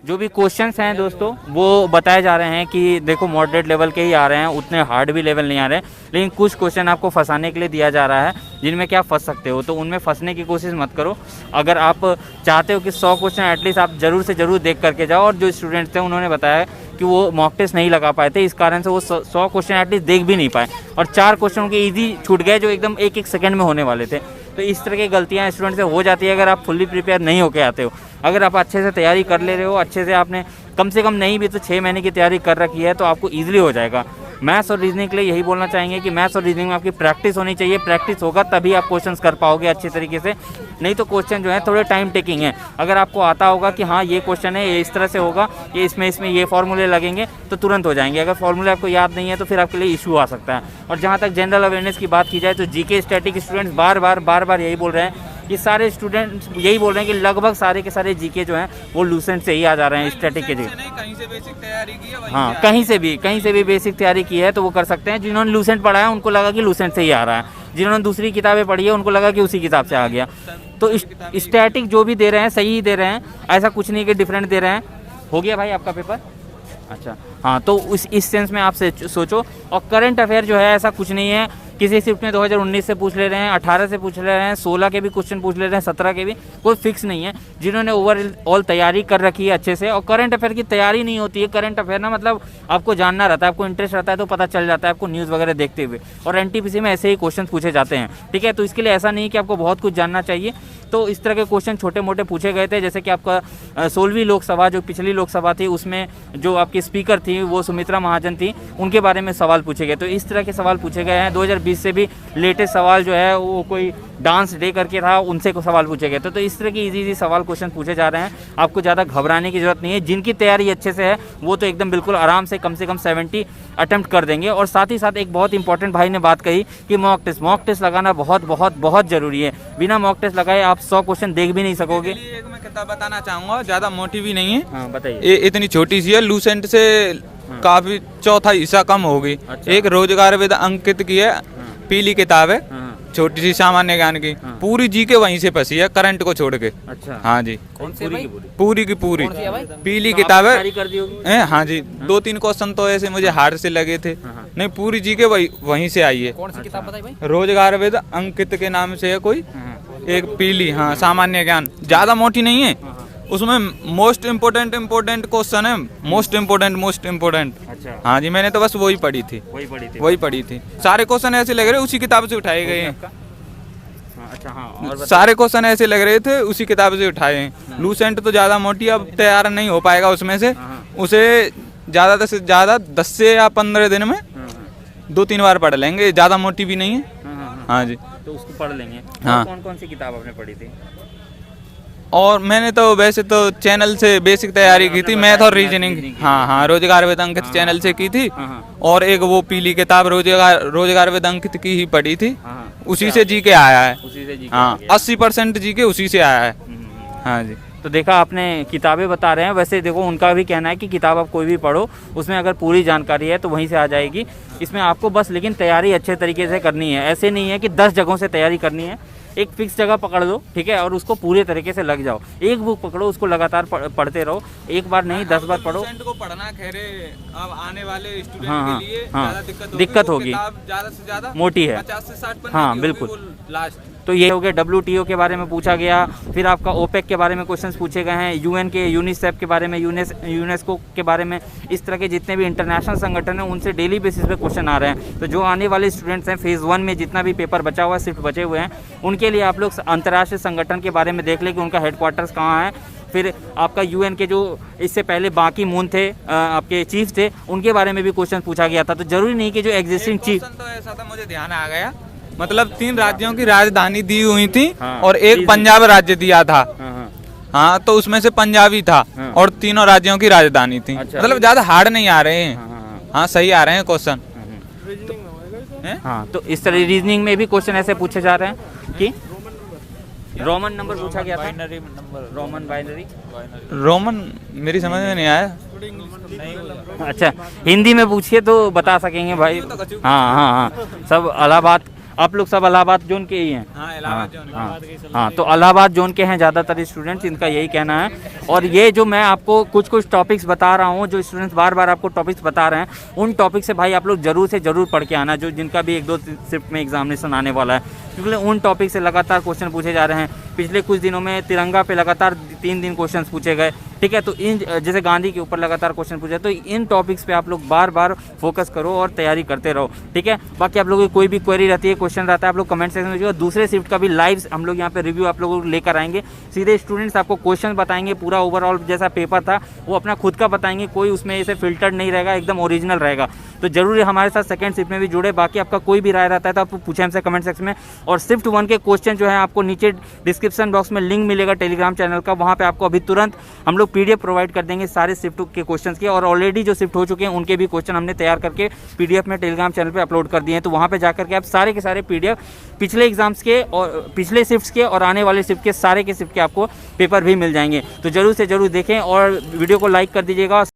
जो भी क्वेश्चंस हैं दोस्तों वो बताए जा रहे हैं कि देखो मॉडरेट लेवल के ही आ रहे हैं, उतने हार्ड भी लेवल नहीं आ रहे हैं, लेकिन कुछ क्वेश्चन आपको फंसाने के लिए दिया जा रहा है जिनमें कि आप फंस सकते हो, तो उनमें फंसने की कोशिश मत करो। अगर आप चाहते हो कि 100 क्वेश्चन एटलीस्ट आप ज़रूर से ज़रूर देख करके जाओ, और जो स्टूडेंट्स थे उन्होंने बताया कि वो मॉक टेस्ट नहीं लगा पाए थे, इस कारण से वो 100 क्वेश्चन एटलीस्ट देख भी नहीं पाए, और 4 क्वेश्चन के ईजी छूट गए जो एकदम एक सेकंड में होने वाले थे। तो इस तरह की गलतियां स्टूडेंट से हो जाती है अगर आप फुल्ली प्रिपेयर नहीं होकर आते हो। अगर आप अच्छे से तैयारी कर ले रहे हो, अच्छे से आपने कम से कम नहीं भी तो 6 महीने की तैयारी कर रखी है, तो आपको ईजिली हो जाएगा। मैथ्स और रीजनिंग के लिए यही बोलना चाहेंगे कि मैथ्स और रीजनिंग में आपकी प्रैक्टिस होनी चाहिए, प्रैक्टिस होगा तभी आप क्वेश्चंस कर पाओगे अच्छे तरीके से, नहीं तो क्वेश्चन जो है थोड़े टाइम टेकिंग है। अगर आपको आता होगा कि हाँ ये क्वेश्चन है, ये इस तरह से होगा, ये इसमें ये फॉर्मूले लगेंगे, तो तुरंत हो जाएंगे। अगर फॉर्मूले आपको याद नहीं है तो फिर आपके लिए इशू आ सकता है। और जहाँ तक जनरल अवेयरनेस की बात की जाए तो जीके स्टैटिक स्टूडेंट्स बार बार यही बोल रहे हैं कि सारे स्टूडेंट्स यही बोल रहे हैं कि लगभग सारे के सारे जीके जो हैं वो लूसेंट से ही आ जा रहे हैं स्टैटिक के जगह। कहीं से बेसिक तैयारी की है, हाँ, कहीं से भी बेसिक तैयारी की है तो वो कर सकते हैं। जिन्होंने लूसेंट पढ़ा है उनको लगा कि लूसेंट से ही आ रहा है, जिन्होंने दूसरी किताबें पढ़ी है उनको लगा कि उसी किताब से आ गया। तो स्टैटिक जो भी दे रहे हैं सही ही दे रहे हैं, ऐसा कुछ नहीं कि डिफरेंट दे रहे हैं। हो गया भाई आपका पेपर? अच्छा हाँ, तो इस सेंस में आप सोचो। और करंट अफेयर जो है ऐसा कुछ नहीं है, किसी शिफ्ट में 2019 से पूछ ले रहे हैं, 18 से पूछ ले रहे हैं, 16 के भी क्वेश्चन पूछ ले रहे हैं, 17 के भी, कोई फिक्स नहीं है। जिन्होंने ओवरऑल तैयारी कर रखी है अच्छे से, और करंट अफेयर की तैयारी नहीं होती है, करंट अफेयर ना मतलब आपको जानना रहता है, आपको इंटरेस्ट रहता है तो पता चल जाता है आपको न्यूज़ वगैरह देखते हुए, और एनटीपीसी में ऐसे ही क्वेश्चन पूछे जाते हैं, ठीक है। तो इसके लिए ऐसा नहीं है कि आपको बहुत कुछ जानना चाहिए। तो इस तरह के क्वेश्चन छोटे मोटे पूछे गए थे, जैसे कि आपका 16वीं लोकसभा जो पिछली लोकसभा थी उसमें जो आपकी स्पीकर थी वो सुमित्रा महाजन थी, उनके बारे में सवाल पूछे गए। तो इस तरह के सवाल पूछे गए हैं। 2020 से भी लेटेस्ट सवाल जो है वो कोई डांस डे करके था, उनसे को सवाल पूछे गए। तो इस तरह की इजी सवाल क्वेश्चन पूछे जा रहे हैं। आपको ज़्यादा घबराने की जरूरत नहीं है। जिनकी तैयारी अच्छे से है वो तो एकदम बिल्कुल आराम से कम 70 अटेम्प्ट कर देंगे। और साथ ही साथ एक बहुत इंपॉर्टेंट भाई ने बात कही कि मॉक टेस्ट लगाना बहुत बहुत बहुत ज़रूरी है। बिना मॉक टेस्ट लगाए आप 100 क्वेश्चन देख भी नहीं सकोगे। एक मैं किताब बताना चाहूँगा, ज़्यादा मोटी भी नहीं है। हाँ बताइए। इतनी छोटी सी है, लूसेंट से काफ़ी चौथा हिस्सा कम होगी। अच्छा। एक रोजगार वेद अंकित की है, पीली किताब है, छोटी सी सामान्य ज्ञान की, पूरी जी के वहीं से फंसी है करंट को छोड़ के। अच्छा हाँ जी, कौन सी भाई? पूरी की पूरी पीली तो किताब आपने है। तैयारी कर दी होगी? हाँ जी, 2-3 क्वेश्चन तो ऐसे मुझे हार्ड से लगे थे। नहीं, पूरी जी के वहीं से आई है। कौन सी किताब बताई भाई? रोजगार वेद अंकित के नाम से है कोई, एक पीली, हाँ, सामान्य ज्ञान, ज्यादा मोटी नहीं है। उसमें मोस्ट इम्पोर्टेंट क्वेश्चन है, मोस्ट इम्पोर्टेंट। अच्छा हाँ जी, मैंने तो बस वही पढ़ी थी। वही पढ़ी थी। सारे क्वेश्चन ऐसे लग रहे उसी किताब से उठाए गए हैं। अच्छा हाँ, और सारे क्वेश्चन ऐसे लग रहे थे उसी किताब से उठाए हैं। लूसेंट तो ज्यादा मोटी अब तैयार नहीं हो पाएगा उसमें से, उसे ज्यादा से ज्यादा 10 से या 15 दिन में 2-3 बार पढ़ लेंगे, ज्यादा मोटी भी नहीं है। हाँ जी, तो उसको पढ़ लेंगे। हाँ। कौन कौन सी किताब आपने पढ़ी थी? और मैंने तो वैसे तो चैनल से बेसिक तैयारी की थी, मैथ और रीजनिंग। हाँ, रोजगार वेद अंकित चैनल से की थी। और एक वो पीली किताब रोजगार वेद अंकित की ही पढ़ी थी, उसी से जी के आया है। उसी से जी के हाँ, आ गया। 80% जी के उसी से आया है। हाँ जी, तो देखा आपने, किताबें बता रहे हैं। वैसे देखो उनका भी कहना है कि किताब आप कोई भी पढ़ो, उसमें अगर पूरी जानकारी है तो वहीं से आ जाएगी। इसमें आपको बस लेकिन तैयारी अच्छे तरीके से करनी है। ऐसे नहीं है कि 10 जगहों से तैयारी करनी है। एक फिक्स जगह पकड़ लो, ठीक है, और उसको पूरे तरीके से लग जाओ। एक बुक पकड़ो, उसको लगातार पढ़ते रहो, एक बार नहीं 10 बार पढ़ो। को पढ़ना खैरे अब आने वाले स्टूडेंट हाँ, के लिए हाँ, ज्यादा दिक्कत होगी। ज्यादा से ज्यादा मोटी है, 50 से 60 पन्ने हाँ, की बिल्कुल। होगी वो लास्ट। तो ये हो गया, WTO के बारे में पूछा गया। फिर आपका ओपेक के बारे में क्वेश्चंस पूछे गए हैं, UN के, यूनिसेफ के बारे में, यूनेस्को के बारे में। इस तरह के जितने भी इंटरनेशनल संगठन हैं उनसे डेली बेसिस पे क्वेश्चन आ रहे हैं। तो जो आने वाले स्टूडेंट्स हैं फेज़ 1 में जितना भी पेपर बचा हुआ है, शिफ्ट बचे हुए हैं, उनके लिए आप लोग अंतर्राष्ट्रीय संगठन के बारे में देख लें कि उनका हेडक्वार्टर्स कहाँ है। फिर आपका UN के जो इससे पहले बाकी मून थे, आपके चीफ थे, उनके बारे में भी क्वेश्चन पूछा गया था। तो जरूरी नहीं कि जो एग्जिस्टिंग चीफ, तो ऐसा था, मुझे ध्यान आ गया, मतलब 3 राज्यों की राजधानी दी हुई थी। हाँ, और एक पंजाब राज्य दिया था। हाँ, तो उसमें से पंजाबी था। हाँ। और तीनों राज्यों की राजधानी थी। अच्छा। मतलब ज्यादा हार्ड नहीं आ रहे हैं। हाँ, सही आ रहे हैं क्वेश्चन। हाँ, तो इस तरह रीजनिंग में भी क्वेश्चन ऐसे पूछे जा रहे हैं कि रोमन नंबर पूछा गया था, रोमन बाइनरी। रोमन मेरी समझ में नहीं आया। अच्छा, हिंदी में पूछिए तो बता सकेंगे भाई। हाँ हाँ हाँ, सब आप लोग सब इलाहाबाद जोन के ही हैं? हाँ इलाहाबाद जोन के। हाँ, तो इलाहाबाद जोन के हैं ज़्यादातर स्टूडेंट्स, इनका यही कहना है। और ये जो मैं आपको कुछ टॉपिक्स बता रहा हूँ, जो स्टूडेंट्स बार बार आपको टॉपिक्स बता रहे हैं, उन टॉपिक से भाई आप लोग जरूर से जरूर पढ़ के आना, जो जिनका भी 1-2 शिफ्ट में एग्जामिनेशन आने वाला है, क्योंकि उन टॉपिक से लगातार क्वेश्चन पूछे जा रहे हैं। पिछले कुछ दिनों में तिरंगा पे लगातार 3 दिन क्वेश्चन पूछे गए, ठीक है। तो इन जैसे गांधी के ऊपर लगातार क्वेश्चन पूछे, तो इन टॉपिक्स पे आप लोग बार बार फोकस करो और तैयारी करते रहो, ठीक है। बाकी आप लोगों की कोई भी क्वेरी रहती है, क्वेश्चन रहता है, आप लोग कमेंट सेक्शन में जो दूसरे शिफ्ट का भी लाइव हम लोग यहाँ पे रिव्यू आप लोगों को लेकर आएंगे। सीधे स्टूडेंट्स आपको क्वेश्चन बताएंगे, पूरा ओवरऑल जैसा पेपर था वो अपना खुद का बताएंगे, कोई उसमें ऐसे फिल्टर्ड नहीं रहेगा, एकदम ओरिजिनल रहेगा। तो जरूर हमारे साथ सेकंड शिफ्ट में भी जुड़े। बाकी आपका कोई भी राय रहता है तो आप पूछें हमसे कमेंट सेक्शन में। और शिफ्ट 1 के क्वेश्चन जो है आपको नीचे डिस्क्रिप्शन बॉक्स में लिंक मिलेगा टेलीग्राम चैनल का, वहाँ पे आपको अभी तुरंत हम लोग पीडीएफ प्रोवाइड कर देंगे सारे शिफ्ट के क्वेश्चंस के। और ऑलरेडी जो शिफ्ट हो चुके हैं उनके भी क्वेश्चन हमने तैयार करके पीडीएफ में टेलीग्राम चैनल पे अपलोड कर दिए हैं। तो वहाँ पे जाकर के आप सारे के सारे पीडीएफ पिछले एग्जाम्स के और पिछले शिफ्ट्स के और आने वाले शिफ्ट के सारे के शिफ्ट के आपको पेपर भी मिल जाएंगे। तो जरूर से जरूर देखें और वीडियो को लाइक कर दीजिएगा।